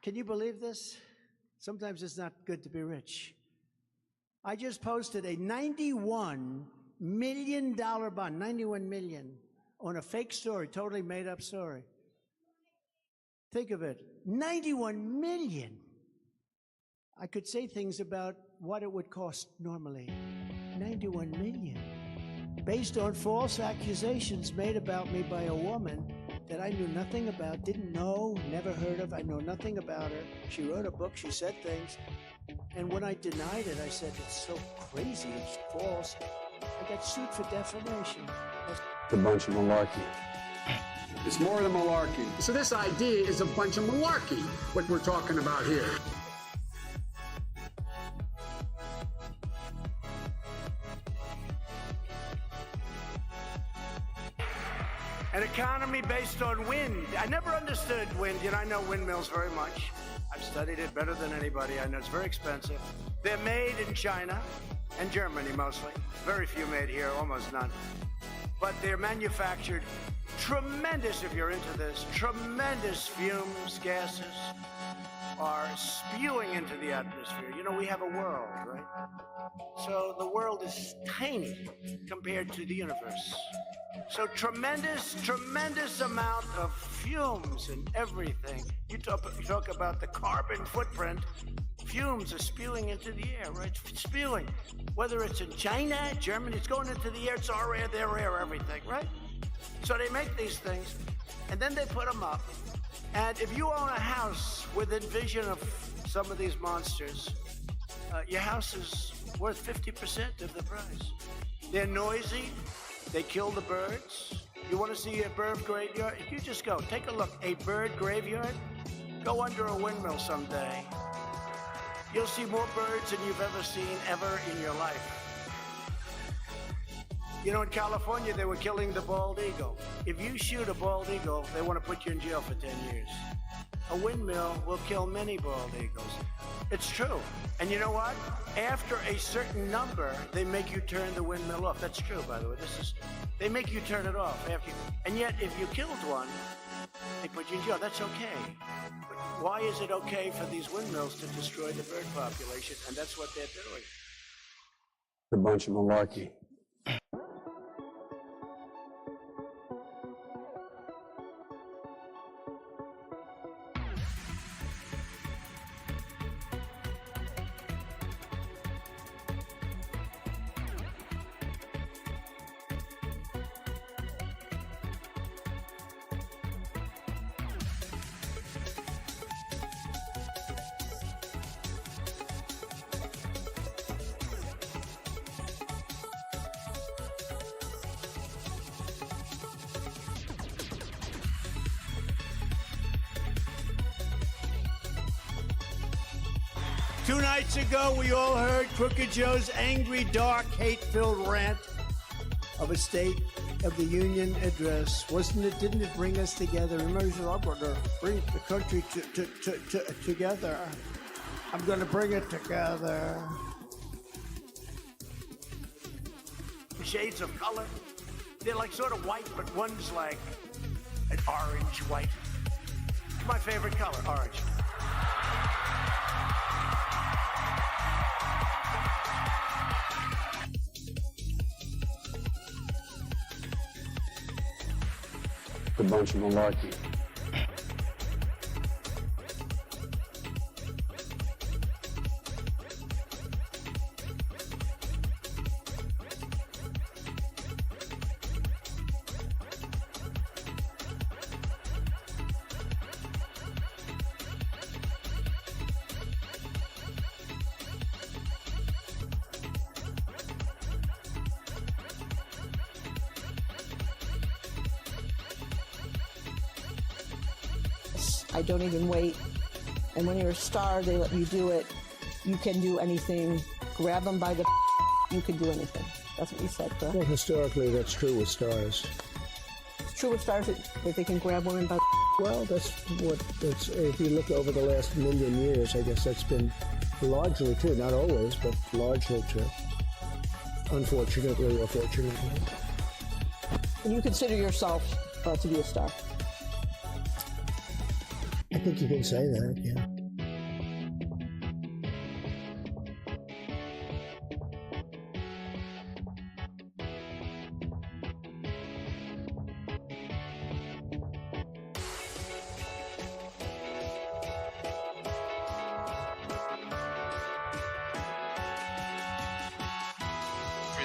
Can you believe this? Sometimes it's not good to be rich. I just posted a $91 million bond, 91 million, on a fake story, totally made up story. Think of it, 91 million. I could say things about what it would cost normally. 91 million. Based on false accusations made about me by a woman that I knew nothing about, didn't know, never heard of. I know nothing about her. She wrote a book, she said things. And when I denied it, I said, it's so crazy, it's false. I got sued for defamation. It's a bunch of malarkey. It's more than malarkey. So this idea is a bunch of malarkey, what we're talking about here. An economy based on wind. I never understood wind. You know, I know windmills very much. I've studied it better than anybody. I know it's very expensive. They're made in China and Germany mostly. Very few made here, almost none. But they're manufactured tremendous, if you're into this, tremendous fumes, gases are spewing into the atmosphere. You know, we have a world, right? So the world is tiny compared to the universe. So tremendous amount of fumes and everything. You talk about the carbon footprint. Fumes are spewing into the air, right? Spewing. Whether it's in China, Germany, it's going into the air, it's our air, their air, everything, right? So they make these things, and then they put them up. And if you own a house within vision of some of these monsters, your house is worth 50% of the price. They're noisy. They kill the birds. You want to see a bird graveyard? You just go. Take a look. A bird graveyard? Go under a windmill someday. You'll see more birds than you've ever seen ever in your life. You know, in California, they were killing the bald eagle. If you shoot a bald eagle, they want to put you in jail for 10 years. A windmill will kill many bald eagles. It's true. And you know what? After a certain number, they make you turn the windmill off. That's true, by the way. They make you turn it off. And yet, if you killed one, they put you in jail. That's okay. But why is it okay for these windmills to destroy the bird population? And that's what they're doing. It's a bunch of malarkey. Two nights ago, we all heard Crooked Joe's angry, dark, hate-filled rant of a State of the Union address. Didn't it bring us together? Remember, he said, I'm going to bring the country together. I'm going to bring it together. Shades of color. They're like sort of white, but one's like an orange white. My favorite color, orange. A bunch of malarkey. I don't even wait. And when you're a star, they let you do it. You can do anything. Grab them by the you can do anything. That's what you said, correct? Well, historically, that's true with stars. It's true with stars that they can grab women by Well, if you look over the last million years, I guess that's been largely true. Not always, but largely true. Unfortunately or fortunately. And you consider yourself to be a star? I think you can say that, yeah.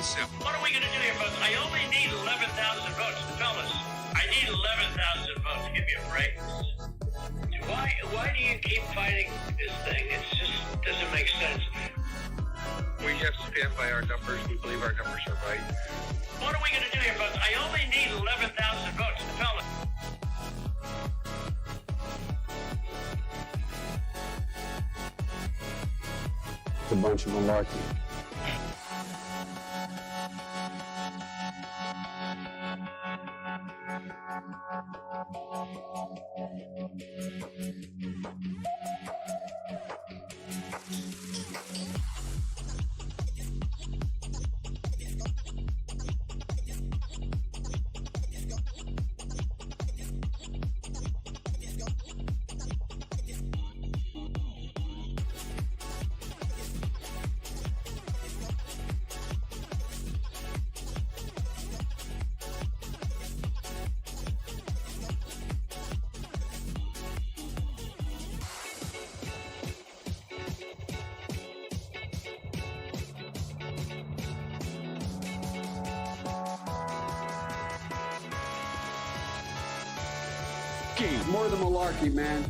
simple. What are we going to do here, folks? I only need 11,000 votes. Fellas, I need 11,000 votes. Give me a break. Why do you keep fighting this thing? It just doesn't make sense. We have to stand by our numbers. We believe our numbers are right. What are we going to do here, folks? I only need 11,000 votes. Fellas. It's a bunch of malarkey. More than malarkey, man.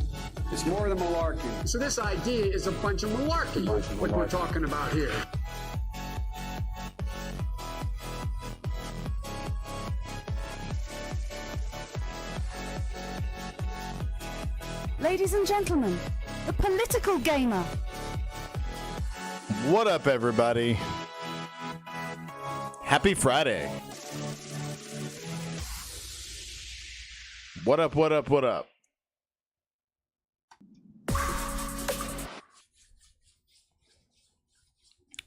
It's more than malarkey. So this idea is a bunch of malarkey, what we're talking about here. Ladies and gentlemen, the political gamer. What up, everybody? Happy Friday. What up, what up, what up?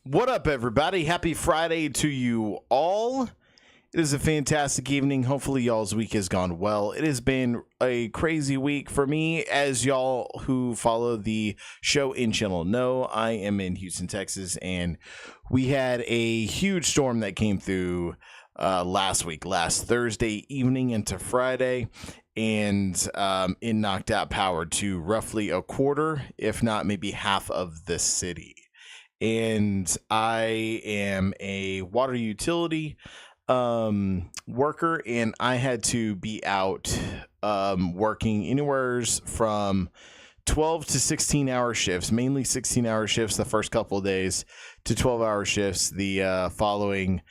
What up, everybody? Happy Friday to you all. It is a fantastic evening. Hopefully, y'all's week has gone well. It has been a crazy week for me. As y'all who follow the show in channel know, I am in Houston, Texas, and we had a huge storm that came through last Thursday evening into Friday, and it knocked out power to roughly a quarter, if not maybe half of the city. And I am a water utility worker, and I had to be out working anywhere from 12 to 16-hour shifts, mainly 16-hour shifts the first couple of days, to 12-hour shifts the following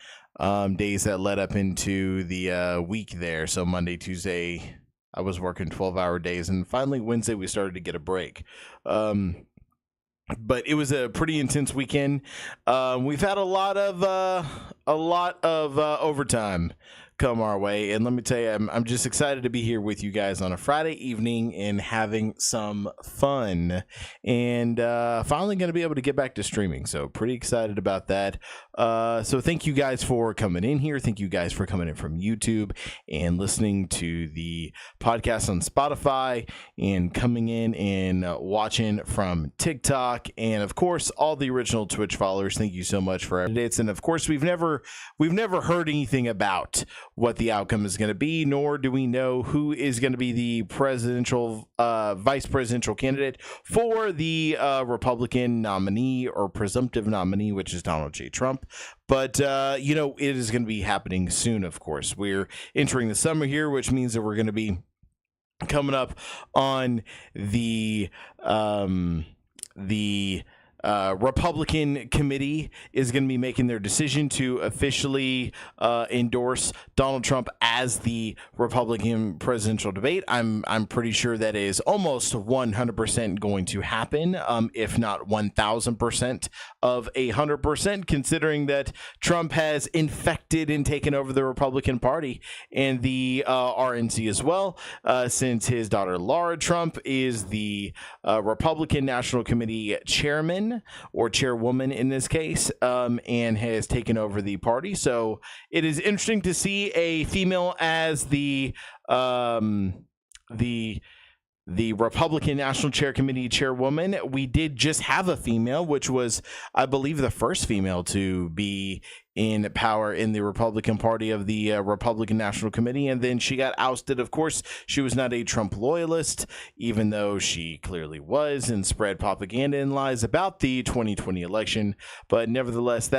days that led up into the week there. So Monday, Tuesday, I was working 12-hour days, and finally Wednesday we started to get a break. But it was a pretty intense weekend. We've had a lot of overtime come our way, and let me tell you, I'm just excited to be here with you guys on a Friday evening and having some fun, and finally going to be able to get back to streaming, so pretty excited about that. So thank you guys for coming in here. Thank you guys for coming in from YouTube and listening to the podcast on Spotify, and coming in and watching from TikTok, and of course all the original Twitch followers. Thank you so much for it. And of course we've never heard anything about what the outcome is going to be, nor do we know who is going to be the presidential vice presidential candidate for the Republican nominee or presumptive nominee, which is Donald J. Trump. But you know, it is going to be happening soon. Of course, we're entering the summer here, which means that we're going to be coming up on the Republican committee is going to be making their decision to officially endorse Donald Trump as the Republican presidential debate. I'm pretty sure that is almost 100% going to happen, if not 1,000% of 100%, considering that Trump has infected and taken over the Republican Party and the RNC as well, since his daughter Laura Trump is the Republican National Committee chairman, or chairwoman in this case, and has taken over the party. So it is interesting to see a female as the the Republican National Chair Committee chairwoman. We did just have a female, which was, I believe, the first female to be in power in the Republican Party of the Republican National Committee. And then she got ousted. Of course, she was not a Trump loyalist, even though she clearly was, and spread propaganda and lies about the 2020 election. But nevertheless,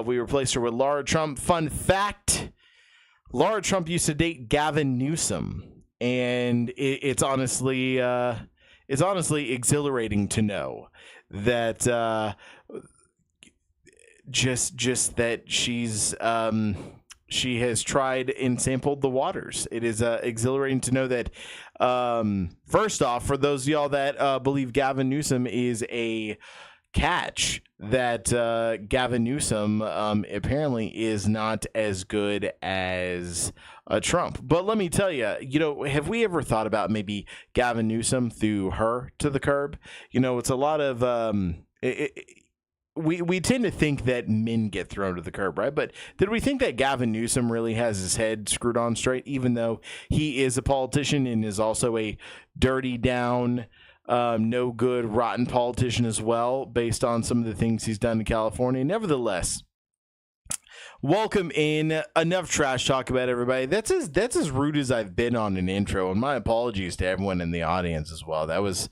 we replaced her with Laura Trump. Fun fact, Laura Trump used to date Gavin Newsom. And it's honestly exhilarating to know that just that she has tried and sampled the waters. It is exhilarating to know that. First off, for those of y'all that believe Gavin Newsom is a catch, that Gavin Newsom apparently is not as good as Trump. But let me tell you, have we ever thought about maybe Gavin Newsom threw her to the curb? It's a lot of we tend to think that men get thrown to the curb, right? But did we think that Gavin Newsom really has his head screwed on straight, even though he is a politician and is also a dirty down, no good, rotten politician as well, based on some of the things he's done in California? Nevertheless, welcome in. Enough trash talk about everybody. That's as rude as I've been on an intro, and my apologies to everyone in the audience as well. That was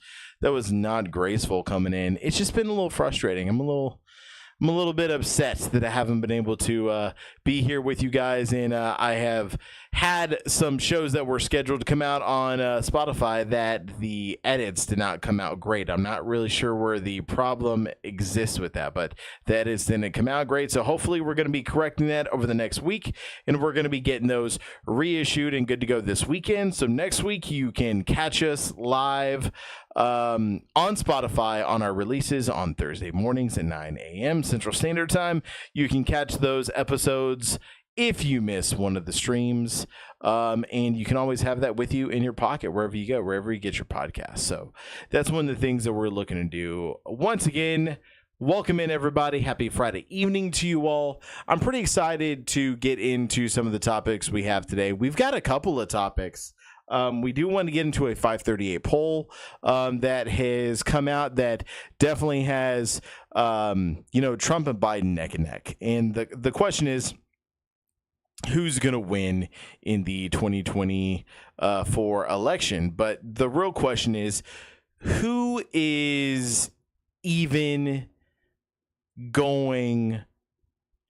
not graceful coming in. It's just been a little frustrating. I'm a little bit upset that I haven't been able to be here with you guys, and I have had some shows that were scheduled to come out on Spotify that the edits did not come out great. I'm not really sure where the problem exists with that, but the edits didn't come out great. So hopefully we're going to be correcting that over the next week, and we're going to be getting those reissued and good to go this weekend. So next week you can catch us live on Spotify on our releases on Thursday mornings at 9 a.m. Central Standard Time. You can catch those episodes if you miss one of the streams, and you can always have that with you in your pocket wherever you go, wherever you get your podcast. So that's one of the things that we're looking to do. Once again, welcome in, everybody. Happy Friday evening to you all. I'm pretty excited to get into some of the topics we have today. We've got a couple of topics. We do want to get into a 538 poll that has come out that definitely has, Trump and Biden neck and neck. And the question is, who's going to win in the 2024 election? But the real question is, who is even going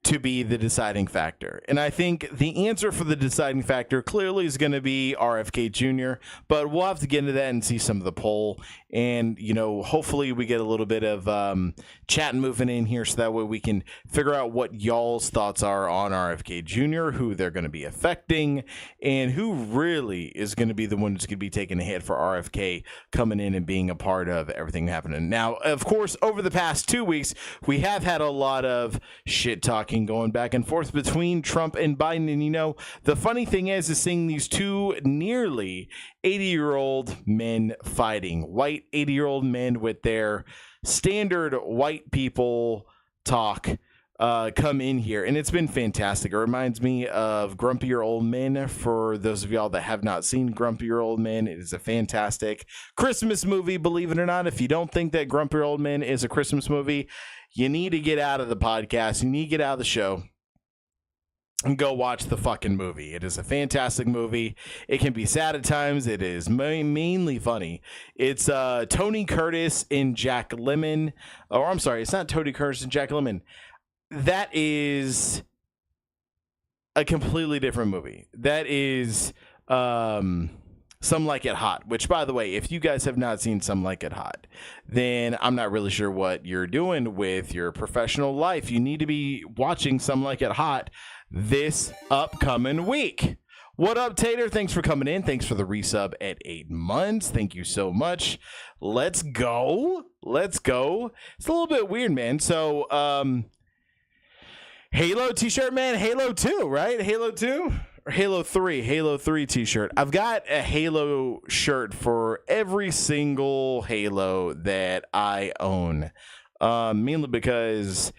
to be the deciding factor? And I think the answer for the deciding factor clearly is going to be RFK Jr., but we'll have to get into that and see some of the poll. And, hopefully we get a little bit of chat moving in here so that way we can figure out what y'all's thoughts are on RFK Jr., who they're going to be affecting, and who really is going to be the one who's going to be taking a hit for RFK coming in and being a part of everything happening. Now, of course, over the past 2 weeks, we have had a lot of shit talking going back and forth between Trump and Biden. And, the funny thing is seeing these two nearly 80-year-old men fighting, white 80-year-old men with their standard white people talk come in here, and it's been fantastic. It reminds me of Grumpier Old Men. For those of y'all that have not seen Grumpier Old Men, it is a fantastic Christmas movie, believe it or not. If you don't think that Grumpier Old Men is a Christmas movie, you need to get out of the podcast. You need to get out of the show and go watch the fucking movie. It is a fantastic movie. It can be sad at times. It is mainly funny. It's Tony Curtis and Jack Lemmon. Or I'm sorry, it's not Tony Curtis and Jack Lemmon. That is a completely different movie. That is Some Like It Hot, which, by the way, if you guys have not seen Some Like It Hot, then I'm not really sure what you're doing with your professional life. You need to be watching Some Like It Hot this upcoming week. What up, Tater? Thanks for coming in. Thanks for the resub at 8 months. Thank you so much. Let's go. It's a little bit weird, man. So, Halo t-shirt, man. Halo 2, right? Halo 2? Or Halo 3 t-shirt. I've got a Halo shirt for every single Halo that I own. Mainly because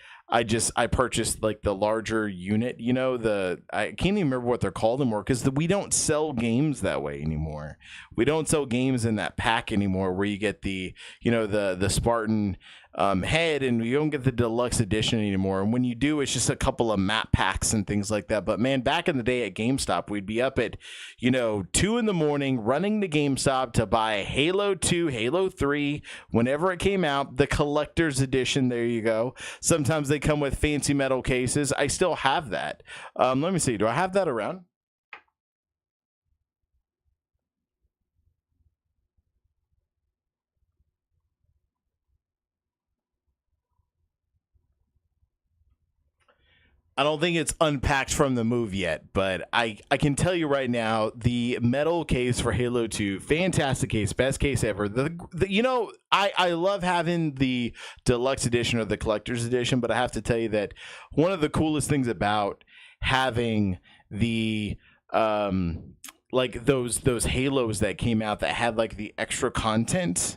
I purchased like the larger unit, you know, I can't even remember what they're called anymore, because we don't sell games that way anymore. We don't sell games in that pack anymore where you get the, you know, the Spartan head, and you don't get the deluxe edition anymore. And when you do, it's just a couple of map packs and things like that. But man, back in the day at GameStop, we'd be up at, you know, 2 a.m. running to GameStop to buy Halo 2, Halo 3, whenever it came out, the collector's edition. There you go. Sometimes they come with fancy metal cases. I still have that. Let me see. Do I have that around? I don't think it's unpacked from the move yet, but I can tell you right now, the metal case for Halo 2, fantastic case, best case ever. You know, I love having the deluxe edition or the collector's edition, but I have to tell you that one of the coolest things about having the like those Halos that came out that had like the extra content,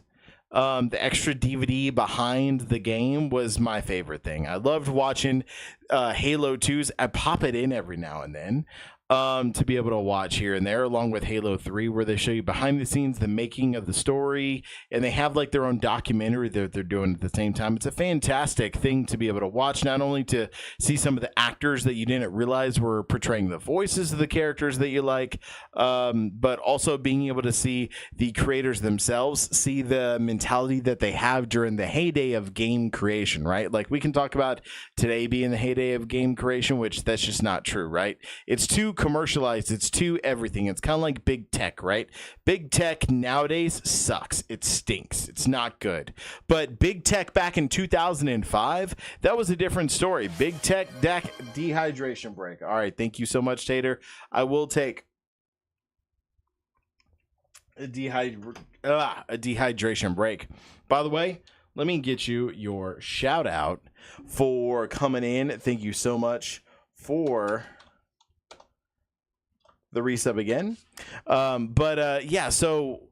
the extra DVD behind the game, was my favorite thing. I loved watching Halo 2s. I pop it in every now and then to be able to watch here and there, along with Halo 3, where they show you behind the scenes, the making of the story, and they have like their own documentary that they're doing at the same time. It's a fantastic thing to be able to watch, not only to see some of the actors that you didn't realize were portraying the voices of the characters that you like, but also being able to see the creators themselves, see the mentality that they have during the heyday of game creation, right? Like, we can talk about today being the heyday of game creation, which that's just not true, right? It's too commercialized, it's too everything. It's kind of like big tech, right? Big tech nowadays sucks. It stinks. It's not good. But big tech back in 2005, that was a different story. Big tech dehydration break. All right, thank you so much, Tater. I will take a dehydration break. By the way, let me get you your shout out for coming in. Thank you so much for the resub again. Yeah, so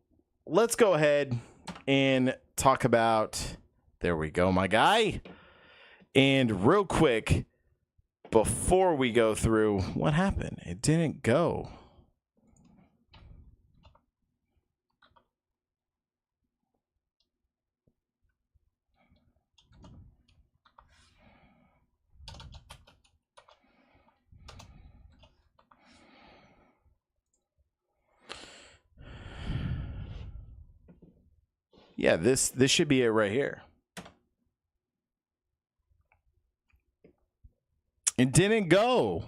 let's go ahead and talk about, there we go, my guy. And real quick, before we go through what happened, it didn't go. Yeah, this should be it right here. It didn't go.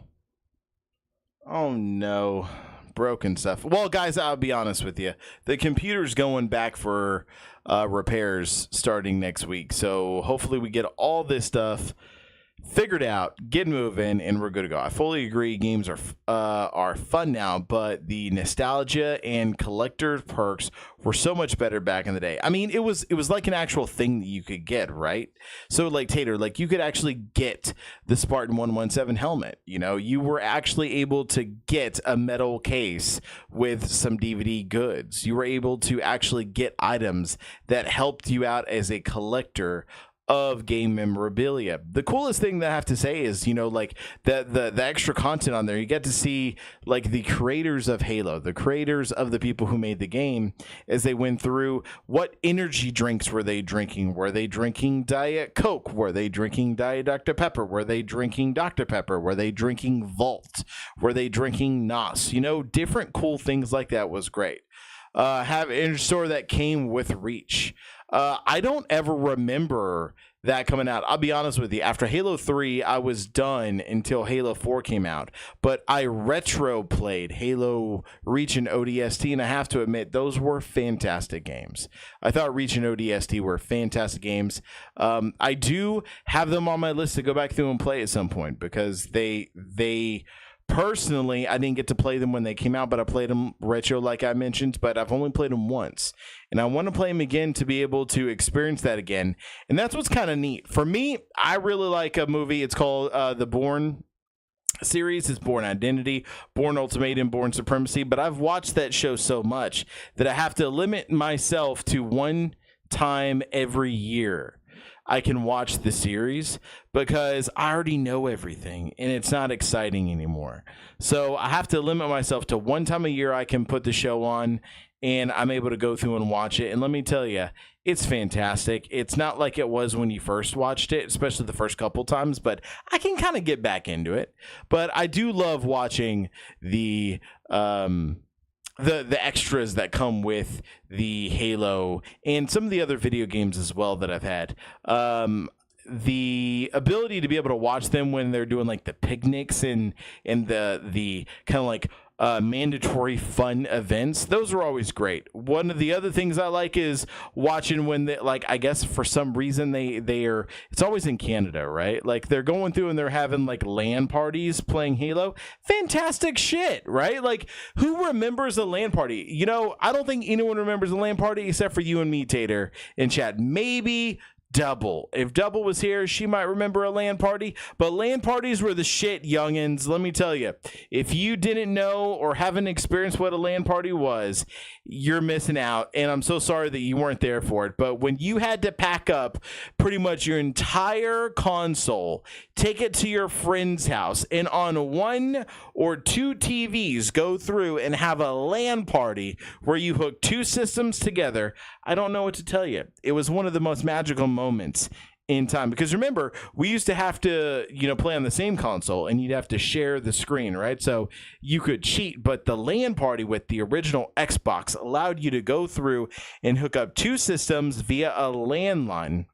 Oh no. Broken stuff. Well, guys, I'll be honest with you. The computer's going back for repairs starting next week. So hopefully we get all this stuff figured out, get moving, and we're good to go. I fully agree. Games are fun now, but the nostalgia and collector perks were so much better back in the day. I mean, it was like an actual thing that you could get, right? So, like, Tater, like, you could actually get the Spartan 117 helmet. You know, you were actually able to get a metal case with some DVD goods. You were able to actually get items that helped you out as a collector of game memorabilia. The coolest thing that I have to say is, you know, like the extra content on there, you get to see like the creators of Halo, the creators of the people who made the game, as they went through what energy drinks were they drinking. Were they drinking Diet Coke? Were they drinking Diet Dr. Pepper? Were they drinking Dr. Pepper? Were they drinking Vault? Were they drinking NOS? You know, different cool things like that was great. Have an store that came with Reach. I don't ever remember that coming out. I'll be honest with you. After Halo 3, I was done until Halo 4 came out. But I retro played Halo Reach and ODST, and I have to admit, those were fantastic games. I thought Reach and ODST were fantastic games. I do have them on my list to go back through and play at some point, because they personally, I didn't get to play them when they came out, but I played them retro, like I mentioned, but I've only played them once. And I want to play them again to be able to experience that again. And that's what's kind of neat. For me, I really like a movie. It's called the Bourne series. It's Bourne Identity, Bourne Ultimatum, Bourne Supremacy. But I've watched that show so much that I have to limit myself to one time every year. I can watch the series because I already know everything and it's not exciting anymore. So I have to limit myself to one time a year I can put the show on and I'm able to go through and watch it. And let me tell you, it's fantastic. It's not like it was when you first watched it, especially the first couple times, but I can kind of get back into it. But I do love watching the extras that come with the Halo and some of the other video games as well that I've had. The ability to be able to watch them when they're doing like the picnics and the kind of like mandatory fun events, those are always great. One of the other things I like is watching when they, like, I guess for some reason they are, it's always in Canada, right? Like they're going through and they're having like LAN parties playing Halo. Fantastic shit, right? Like who remembers a LAN party? You know, I don't think anyone remembers a LAN party except for you and me, Tater, in chat. Maybe Double. If Double was here, she might remember a LAN party, but LAN parties were the shit, youngins. Let me tell you, if you didn't know or haven't experienced what a LAN party was, you're missing out, and I'm so sorry that you weren't there for it. But when you had to pack up pretty much your entire console, take it to your friend's house, and on 1 or 2 TVs go through and have a LAN party where you hook 2 systems together, I don't know what to tell you. It was one of the most magical moments in time, because remember, we used to have to, play on the same console and you'd have to share the screen, right? So you could cheat, but the LAN party with the original Xbox allowed you to go through and hook up 2 systems via a landline.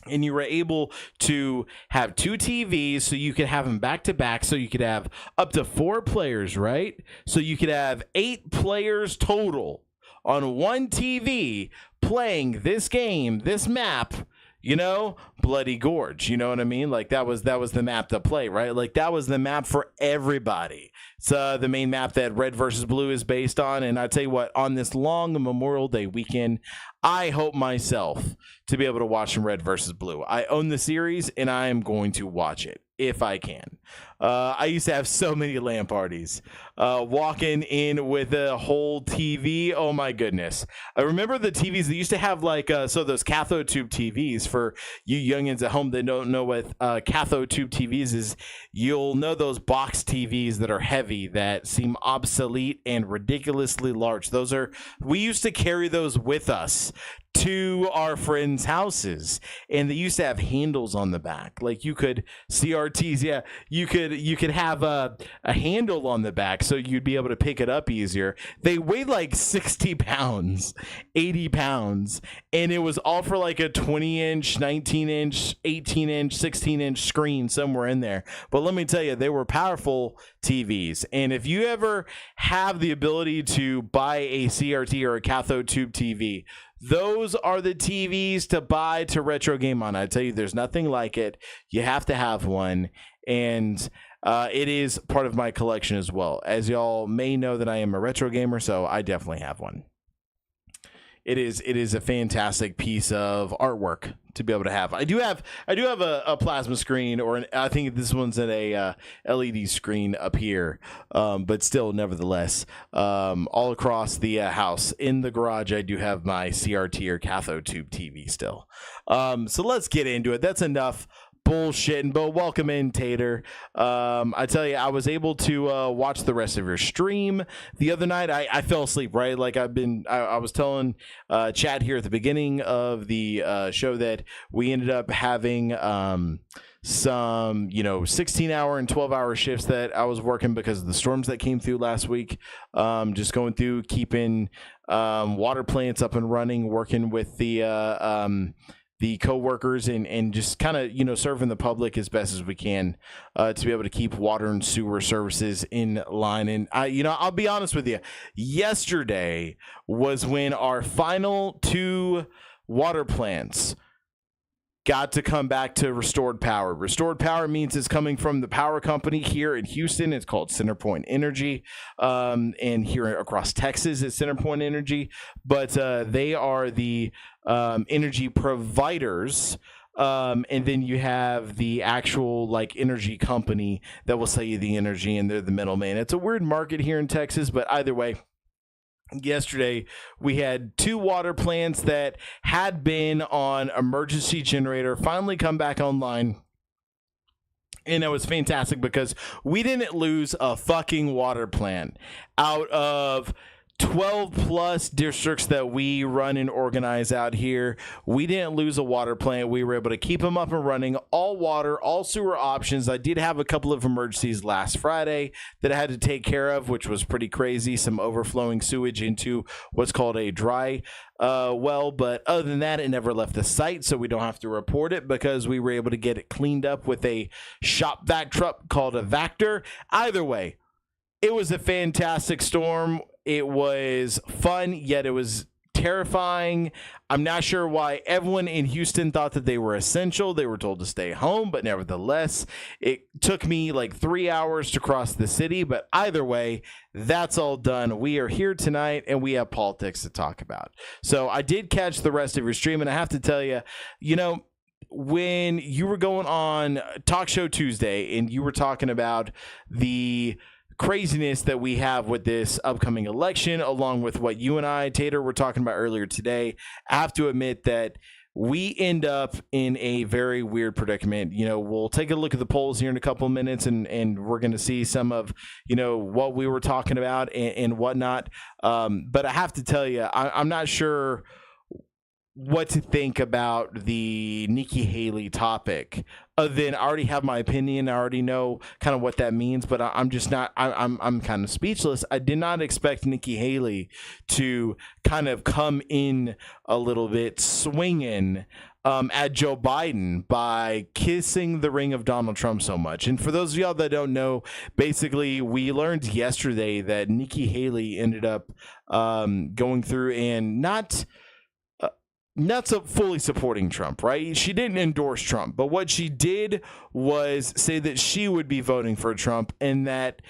And you were able to have 2 TVs, so you could have them back to back, so you could have up to 4 players, right? So you could have 8 players total on 1 TV playing this game, this map, Bloody Gorge. You know what I mean? Like that was the map to play, right? Like that was the map for everybody. It's the main map that Red versus Blue is based on. And I tell you what, on this long Memorial Day weekend, I hope myself to be able to watch some Red versus Blue. I own the series and I am going to watch it if I can. I used to have so many LAN parties. Walking in with a whole TV. Oh my goodness. I remember the TVs that used to have like, those cathode tube TVs. For you youngins at home that don't know what cathode tube TVs is, you'll know those box TVs that are heavy, that seem obsolete and ridiculously large. We used to carry those with us to our friends' houses, and they used to have handles on the back. Like you could CRTs, yeah, you could have a handle on the back so you'd be able to pick it up easier. They weighed like 60 pounds, 80 pounds, and it was all for like a 20-inch, 19-inch, 18-inch, 16-inch screen somewhere in there. But let me tell you, they were powerful TVs. And if you ever have the ability to buy a CRT or a cathode tube TV, those are the TVs to buy to retro game on. I tell you, there's nothing like it. You have to have one, and it is part of my collection as well. As y'all may know, that I am a retro gamer, so I definitely have one. It is a fantastic piece of artwork to be able to have. I do have a plasma screen, or I think this one's in a LED screen up here, but still, nevertheless, all across the house. In the garage, I do have my CRT or cathode tube TV still. So let's get into it. That's enough bullshit. But welcome in, Tater. I tell you, I was able to watch the rest of your stream the other night. I fell asleep, right? Like I was telling Chad here at the beginning of the show that we ended up having some 16-hour and 12-hour shifts that I was working because of the storms that came through last week. Just going through, keeping water plants up and running, working with the co-workers and just kind of serving the public as best as we can to be able to keep water and sewer services in line. And I'll be honest with you, yesterday was when our final 2 water plants got to come back to restored power. Restored power means it's coming from the power company here in Houston. It's called CenterPoint Energy. And here across Texas, it's CenterPoint Energy. But they are the energy providers. And then you have the actual energy company that will sell you the energy, and they're the middleman. It's a weird market here in Texas, but either way, yesterday we had 2 water plants that had been on emergency generator finally come back online. And it was fantastic because we didn't lose a fucking water plant out of 12 plus districts that we run and organize out here. We didn't lose a water plant. We were able to keep them up and running, all water, all sewer options. I did have a couple of emergencies last Friday that I had to take care of, which was pretty crazy. Some overflowing sewage into what's called a dry well, but other than that, it never left the site, so we don't have to report it because we were able to get it cleaned up with a shop vac truck called a Vactor. Either way, it was a fantastic storm. It was fun, yet it was terrifying. I'm not sure why everyone in Houston thought that they were essential. They were told to stay home, but nevertheless, it took me like 3 hours to cross the city. But either way, that's all done. We are here tonight, and we have politics to talk about. So I did catch the rest of your stream, and I have to tell you, when you were going on Talk Show Tuesday and you were talking about the craziness that we have with this upcoming election, along with what you and I, Tater, were talking about earlier today, I have to admit that we end up in a very weird predicament. We'll take a look at the polls here in a couple of minutes, and we're going to see some of, what we were talking about and whatnot. But I have to tell you, I'm not sure what to think about the Nikki Haley topic. Other than I already have my opinion, I already know kind of what that means, but I'm just not. I'm kind of speechless. I did not expect Nikki Haley to kind of come in a little bit swinging at Joe Biden by kissing the ring of Donald Trump so much. And for those of y'all that don't know, basically we learned yesterday that Nikki Haley ended up going through and not so fully supporting Trump, right? She didn't endorse Trump, but what she did was say that she would be voting for Trump and that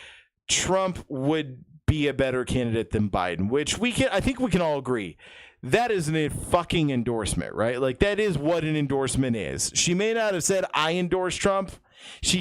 Trump would be a better candidate than Biden, which I think we can all agree. That isn't a fucking endorsement, right? Like, that is what an endorsement is. She may not have said, I endorse Trump. She